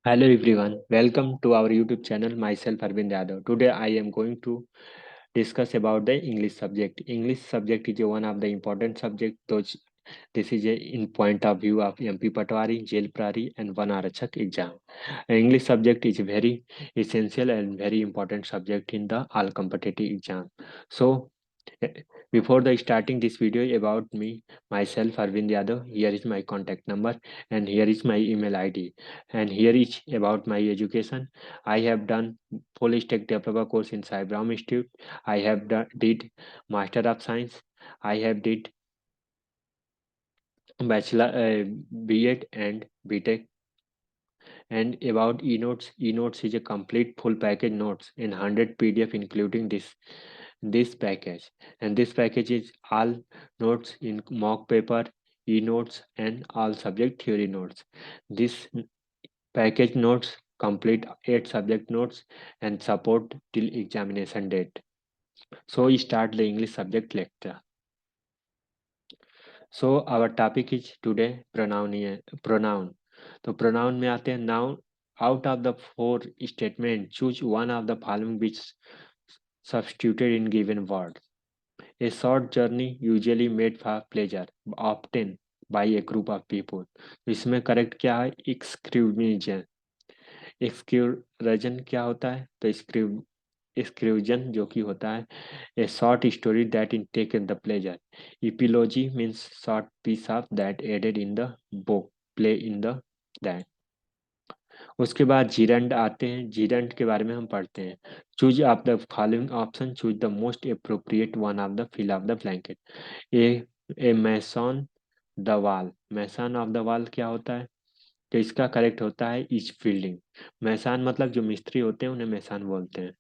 Hello everyone, welcome to our YouTube channel. Myself ARBINDYADAV. Today I am going to discuss about the English subject. English subject is one of the important subject. This is in point of view of MP Patwari, Jail Prari and one Arachak exam. English subject is very essential and very important subject in the all competitive exam. So eh, before the starting this video about me, myself Arvind Yadav, here is my contact number and here is my email ID and here is about my education. I have done full stack developer course in Cyberarm Institute. I have did Master of Science. I have did bachelor B.Ed and B.Tech. And about eNotes is a complete full package notes in 100 PDF including this package. And this package is all notes in mock paper, eNotes and all subject theory notes. This package notes complete 8 subject notes and support till examination date. So we start the English subject lecture. So our topic is today pronoun. तो pronoun में आते हैं noun. Out of the four statement, choose one of the following which substituted in given word. A short journey usually made for pleasure, often by a group of people. तो इसमें correct क्या है? Exclusion. Exclusion क्या होता है? तो exclusion जो कि होता है a short story that in taken the pleasure. Epilogy means short piece of that added in the book, play in the that. उसके बाद जीरंड आते हैं. जीरंड के बारे में हम पढ़ते हैं. Choose of the following option, choose the most appropriate one of the fill of the blanket. A mason the wall. Mason of the wall क्या होता है? तो इसका करेक्ट होता है इज बिल्डिंग. मैसान मतलब जो मिस्त्री होते हैं उन्हें मैसान बोलते हैं.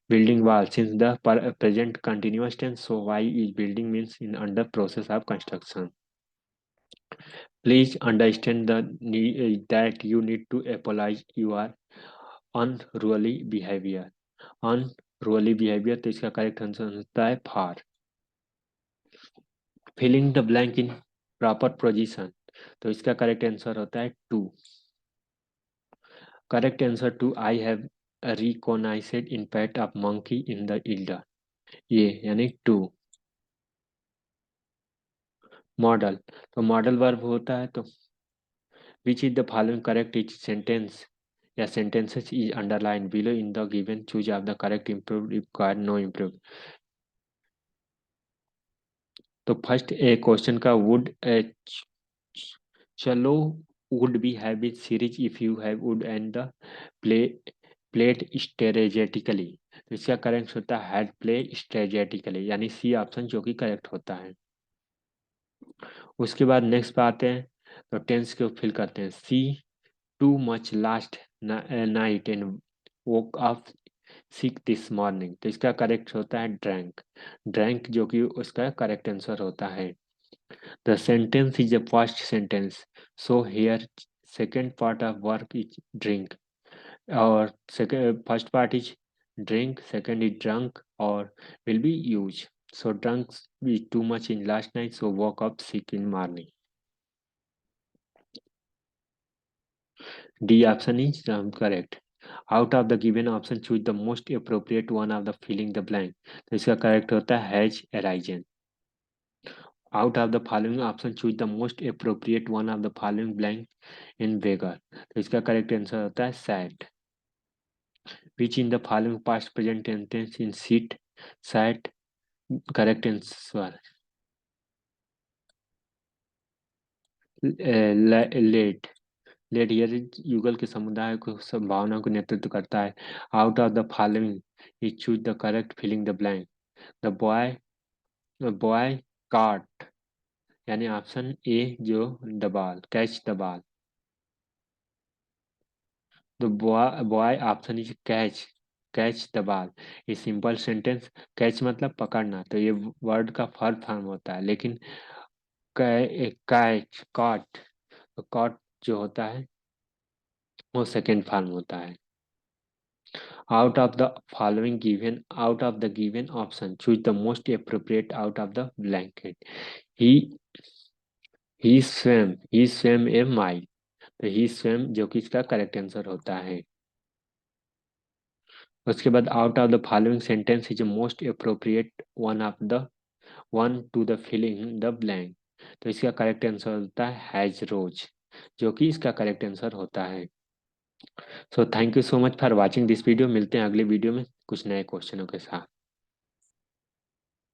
Building wall since the present continuous tense, so why is building means in under process of construction. Please understand that you need to apologize your unruly behavior. Unruly behavior तो इसका करेक्ट आंसर होता है far. Filling the blank in proper position तो इसका correct answer होता है to. Correct answer to I have recognized impact of monkey in the elder. ये यानी to. मॉडल तो मॉडल वर्ब होता है. तो which is the following correct is sentence या sentences is underline below in the given choose of the correct improve required no improve. तो first a question का would चलो would be have it series if you have would and the play played strategically. तो इसका correct होता है had play strategically यानी C option जो कि करेक्ट होता है. उसके बाद नेक्स्ट पे आते हैं. तो टेंस को फिल करते हैं. See too much last night and woke up sick this morning. तो इसका करेक्ट होता है ड्रैंक. ड्रैंक जो कि उसका करेक्ट आंसर होता है. The sentence is the first sentence so here second part of work is drink और second first part is drink, second is drunk or will be used. So drunk is too much in last night, so woke up sick in morning. D option is correct. Out of the given option, choose the most appropriate one of the filling the blank. तो इसका correct होता है has arisen. Out of the following option, choose the most appropriate one of the following blank in beggar. तो इसका correct answer होता है sat. Which in the following past present tense in sit, sat. Correct answer. Late. Late here युगल के समुदाय को संभावना को नेतृत्व करता है. Out of the following is choose the correct filling the blank. The boy caught यानी ऑप्शन ए जो the ball catch the ball. The boy option is catch the ball. ये सिंपल सेंटेंस. कैच मतलब पकड़ना तो ये word का first form होता है लेकिन कैच कॉट तो कॉट जो होता है वो सेकेंड फॉर्म होता है. Out of the given option, choose the most appropriate out of the blanket. He he swam a mile. तो ही स्वयं, जो कि इसका करेक्ट आंसर होता है। उसके बाद out of the following sentence is most appropriate one to the filling the blank. तो इसका करेक्ट आंसर होता है हैज रोज, जो कि इसका करेक्ट आंसर होता है। So thank you so much for watching this video. मिलते हैं अगले वीडियो में कुछ नए क्वेश्चनों के साथ।